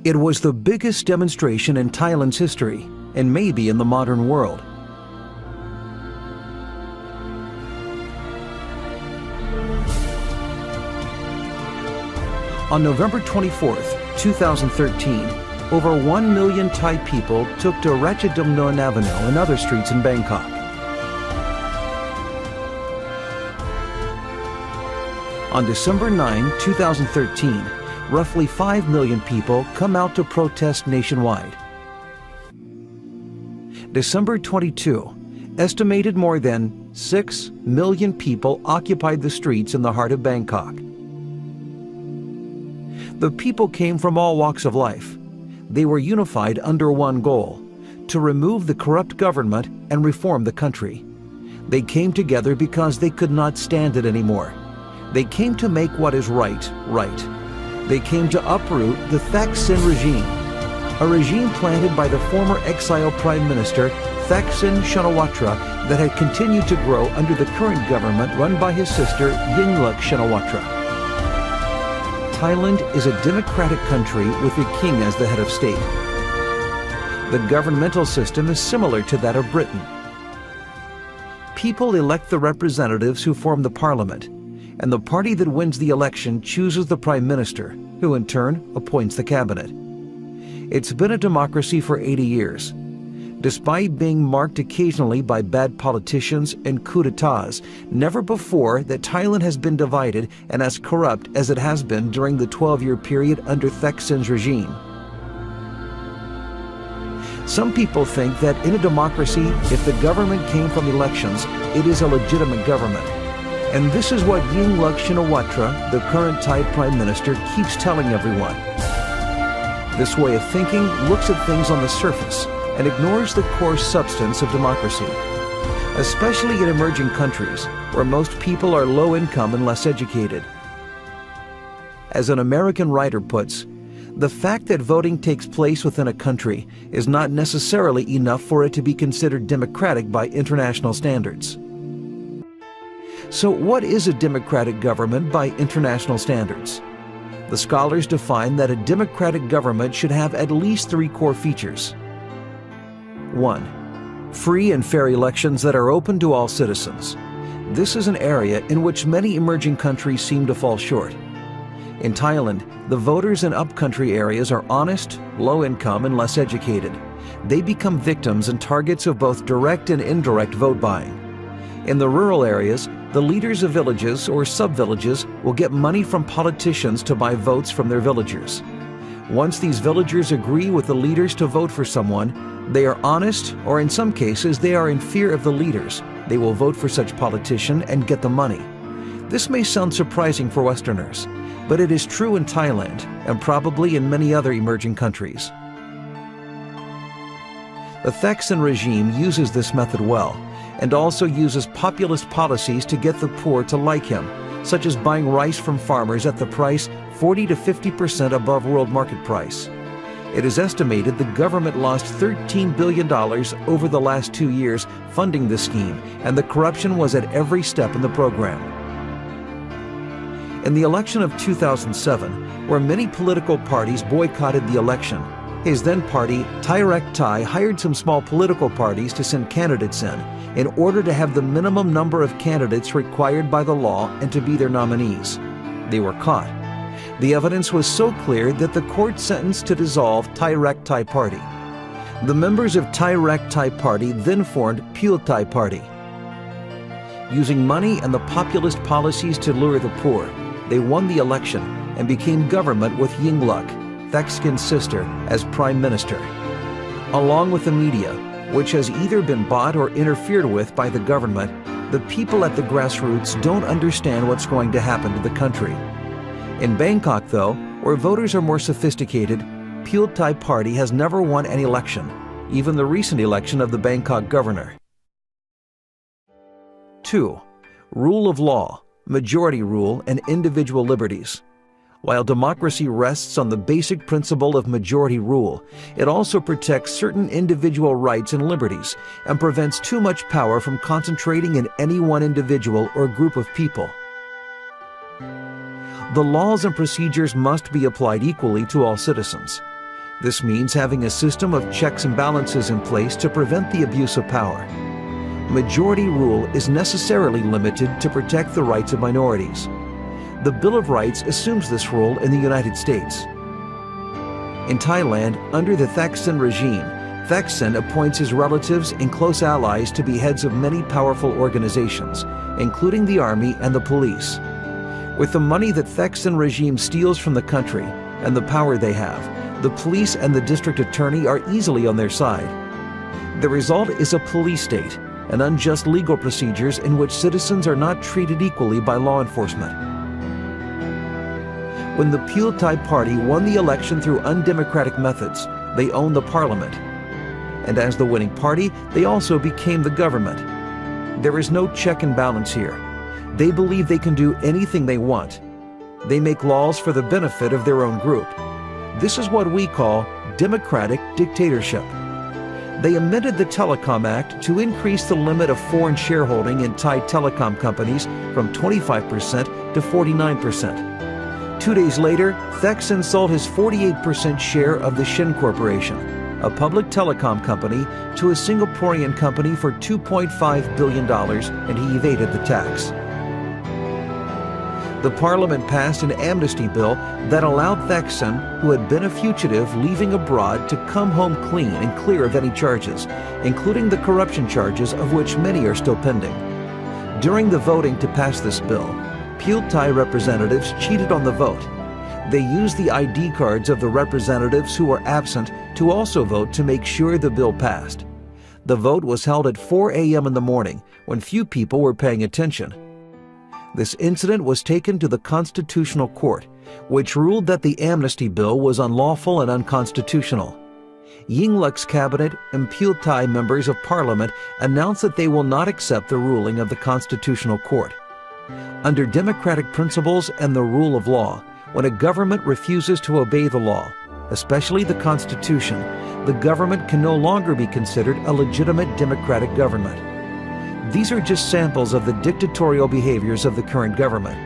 It was the biggest demonstration in Thailand's history, and maybe in the modern world. On November 24, 2013, over 1 million Thai people took to Ratchadamnern Avenue and other streets in Bangkok. On December 9, 2013, roughly 5 million people come out to protest nationwide. December 22, estimated more than 6 million people occupied the streets in the heart of Bangkok. The people came from all walks of life. They were unified under one goal: to remove the corrupt government and reform the country. They came together because they could not stand it anymore. They came to make what is right, right. They came to uproot the Thaksin regime, a regime planted by the former exiled Prime Minister Thaksin Shinawatra that had continued to grow under the current government run by his sister Yingluck Shinawatra. Thailand is a democratic country with the king as the head of state. The governmental system is similar to that of Britain. People elect the representatives who form the parliament, and the party that wins the election chooses the prime minister, who in turn appoints the cabinet. It's been a democracy for 80 years. Despite being marked occasionally by bad politicians and coups d'etats, never before that Thailand has been divided and as corrupt as it has been during the 12-year period under Thaksin's regime. Some people think that in a democracy, if the government came from elections, it is a legitimate government. And this is what Yingluck Shinawatra, the current Thai Prime Minister, keeps telling everyone. This way of thinking looks at things on the surface and ignores the core substance of democracy, especially in emerging countries where most people are low income and less educated. As an American writer puts, the fact that voting takes place within a country is not necessarily enough for it to be considered democratic by international standards. So what is a democratic government by international standards? The scholars define that a democratic government should have at least 3 core features. 1. Free and fair elections that are open to all citizens. This is an area in which many emerging countries seem to fall short. In Thailand, the voters in upcountry areas are honest, low income, and less educated. They become victims and targets of both direct and indirect vote buying. In the rural areas, the leaders of villages or sub-villages will get money from politicians to buy votes from their villagers. Once these villagers agree with the leaders to vote for someone, they are honest, or in some cases they are in fear of the leaders. They will vote for such politician and get the money. This may sound surprising for Westerners, but it is true in Thailand and probably in many other emerging countries. The Thaksin regime uses this method well, and also uses populist policies to get the poor to like him, such as buying rice from farmers at the price 40 to 50% above world market price. It is estimated the government lost $13 billion over the last 2 years funding this scheme, and the corruption was at every step in the program. In the election of 2007, where many political parties boycotted the election, his then party, Thai Thai, hired some small political parties to send candidates in order to have the minimum number of candidates required by the law and to be their nominees. They were caught. The evidence was so clear that the court sentenced to dissolve Thai Thai Party. The members of Thai Thai Party then formed Pheu Thai Party. Using money and the populist policies to lure the poor, they won the election and became government with Yingluck, Thaksin's sister, as prime minister. Along with the media, which has either been bought or interfered with by the government, the people at the grassroots don't understand what's going to happen to the country. In Bangkok, though, where voters are more sophisticated, Pheu Thai Party has never won an election, even the recent election of the Bangkok governor. 2. Rule of law, majority rule, and individual liberties. While democracy rests on the basic principle of majority rule, it also protects certain individual rights and liberties and prevents too much power from concentrating in any one individual or group of people. The laws and procedures must be applied equally to all citizens. This means having a system of checks and balances in place to prevent the abuse of power. Majority rule is necessarily limited to protect the rights of minorities. The Bill of Rights assumes this role in the United States. In Thailand, under the Thaksin regime, Thaksin appoints his relatives and close allies to be heads of many powerful organizations, including the army and the police. With the money that Thaksin regime steals from the country and the power they have, the police and the district attorney are easily on their side. The result is a police state and unjust legal procedures in which citizens are not treated equally by law enforcement. When the Pheu Thai party won the election through undemocratic methods, they owned the parliament. And as the winning party, they also became the government. There is no check and balance here. They believe they can do anything they want. They make laws for the benefit of their own group. This is what we call democratic dictatorship. They amended the Telecom Act to increase the limit of foreign shareholding in Thai telecom companies from 25% to 49%. 2 days later, Thaksin sold his 48% share of the Shin Corporation, a public telecom company, to a Singaporean company for $2.5 billion, and he evaded the tax. The parliament passed an amnesty bill that allowed Thaksin, who had been a fugitive leaving abroad, to come home clean and clear of any charges, including the corruption charges of which many are still pending. During the voting to pass this bill, Pheu Thai representatives cheated on the vote. They used the ID cards of the representatives who were absent to also vote to make sure the bill passed. The vote was held at 4 a.m. in the morning when few people were paying attention. This incident was taken to the Constitutional Court, which ruled that the amnesty bill was unlawful and unconstitutional. Yingluck's cabinet and Pheu Thai members of parliament announced that they will not accept the ruling of the Constitutional Court. Under democratic principles and the rule of law, when a government refuses to obey the law, especially the Constitution, the government can no longer be considered a legitimate democratic government. These are just samples of the dictatorial behaviors of the current government,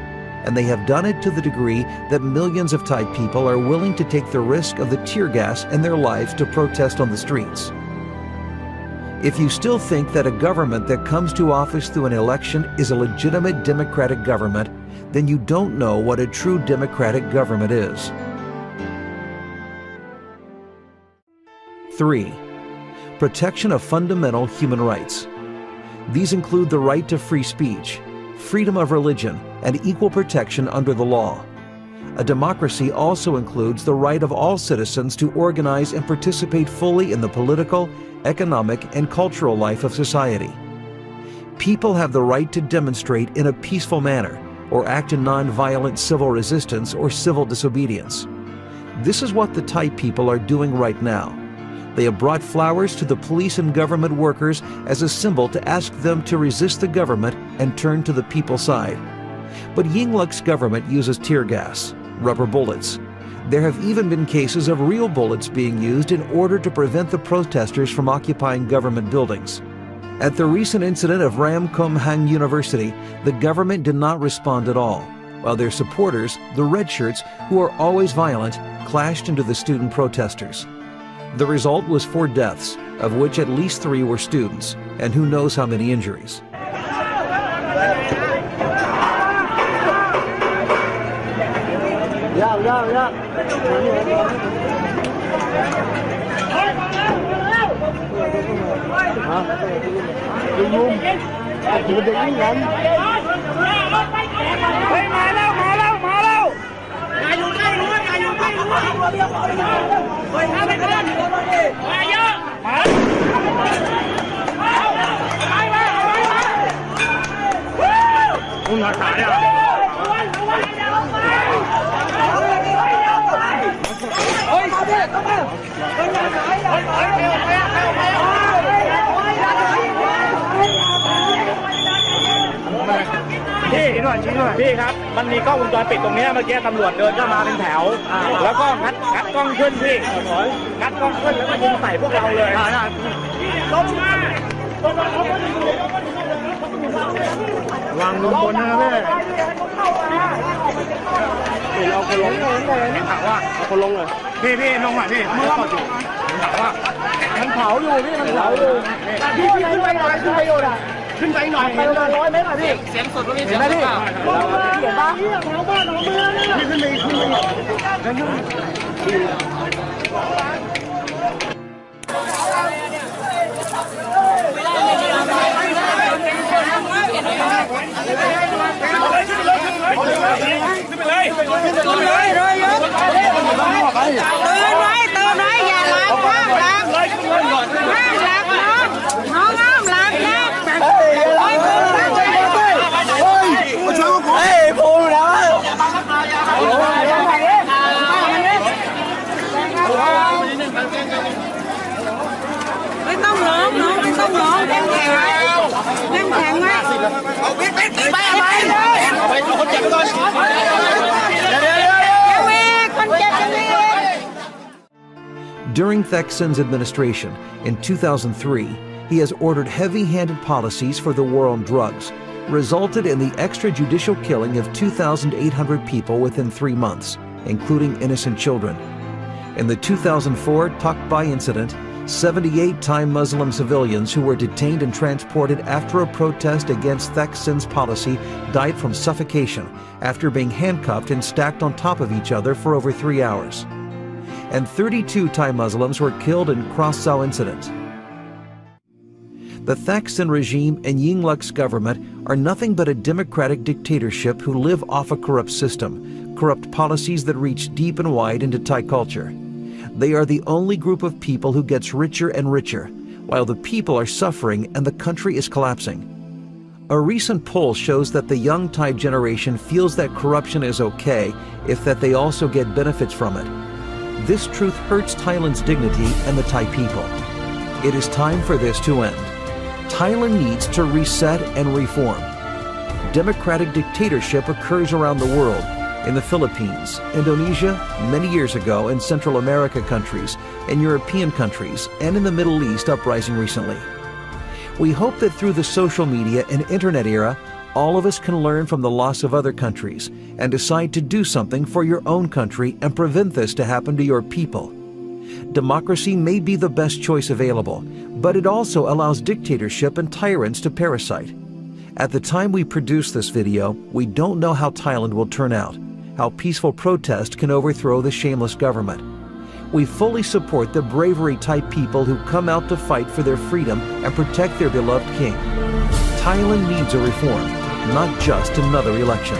and they have done it to the degree that millions of Thai people are willing to take the risk of the tear gas and their lives to protest on the streets. If you still think that a government that comes to office through an election is a legitimate democratic government, then you don't know what a true democratic government is. 3. Protection of fundamental human rights. These include the right to free speech, freedom of religion, and equal protection under the law. A democracy also includes the right of all citizens to organize and participate fully in the political, economic, and cultural life of society. People have the right to demonstrate in a peaceful manner or act in non-violent civil resistance or civil disobedience. This is what the Thai people are doing right now. They have brought flowers to the police and government workers as a symbol to ask them to resist the government and turn to the people's side. But Yingluck's government uses tear gas, rubber bullets. There have even been cases of real bullets being used in order to prevent the protesters from occupying government buildings. At the recent incident of Ram Kum Hang University, the government did not respond at all, while their supporters, the red shirts, who are always violent, clashed into the student protesters. The result was 4 deaths, of which at least 3 were students, and who knows how many injuries.พี่ครับมันมีกล้องวงจรปิดตรงนี้เมื่อกี้ตำรวจเดินเข้ามาเป็นแถวแล้วก็งัดกล้องขึ้นพี่งัดกล้องขึ้นแล้วก็ยิงใส่พวกเราเลยลงมา วางลงบนนะแม่เราคนลงถามว่าเอาคนลงเลยพี่ลงหน่อยพี่มันต่อจุดถามว่ามันเผาอยู่พี่มันเผาอยู่พี่ขึ้นไปหน่อยขึ้นไปหน่อยไปประมาณ100 เมตรพี่เสียงสดพี่เห็นไหมพี่เห็นปะแถวบ้านของเมืองพี่ขึ้นไปอย่าล้างข้ามล้างน้องห้ามล้างนะพูดแล้วไม่ต้องร้องน้องไม่ต้องร้องแข็งไว้เอาไปเอาคนเจ็บไปก่อนDuring Theck Sin's administration in 2003, he has ordered heavy-handed policies for the war on drugs, resulted in the extrajudicial killing of 2,800 people within 3 months, including innocent children. In the 2004 Tokbai incident, 78 Thai Muslim civilians who were detained and transported after a protest against Theck Sin's policy died from suffocation after being handcuffed and stacked on top of each other for over 3 hours. And 32 Thai Muslims were killed in Cross Sao incident. The Theck Sin regime and Yingluck's government are nothing but a democratic dictatorship who live off a corrupt system, corrupt policies that reach deep and wide into Thai culture. They are the only group of people who gets richer and richer, while the people are suffering and the country is collapsing. A recent poll shows that the young Thai generation feels that corruption is okay if that they also get benefits from it. This truth hurts Thailand's dignity and the Thai people. It is time for this to end. Thailand needs to reset and reform. Democratic dictatorship occurs around the world, in the Philippines, Indonesia, many years ago in Central America countries, in European countries, and in the Middle East uprising recently. We hope that through the social media and internet era, all of us can learn from the loss of other countries and decide to do something for your own country and prevent this to happen to your people. Democracy may be the best choice available, but it also allows dictatorship and tyrants to parasite. At the time we produce this video, we don't know how Thailand will turn out, how peaceful protest can overthrow the shameless government. We fully support the bravery Thai people who come out to fight for their freedom and protect their beloved king. Thailand needs a reform, not just another election.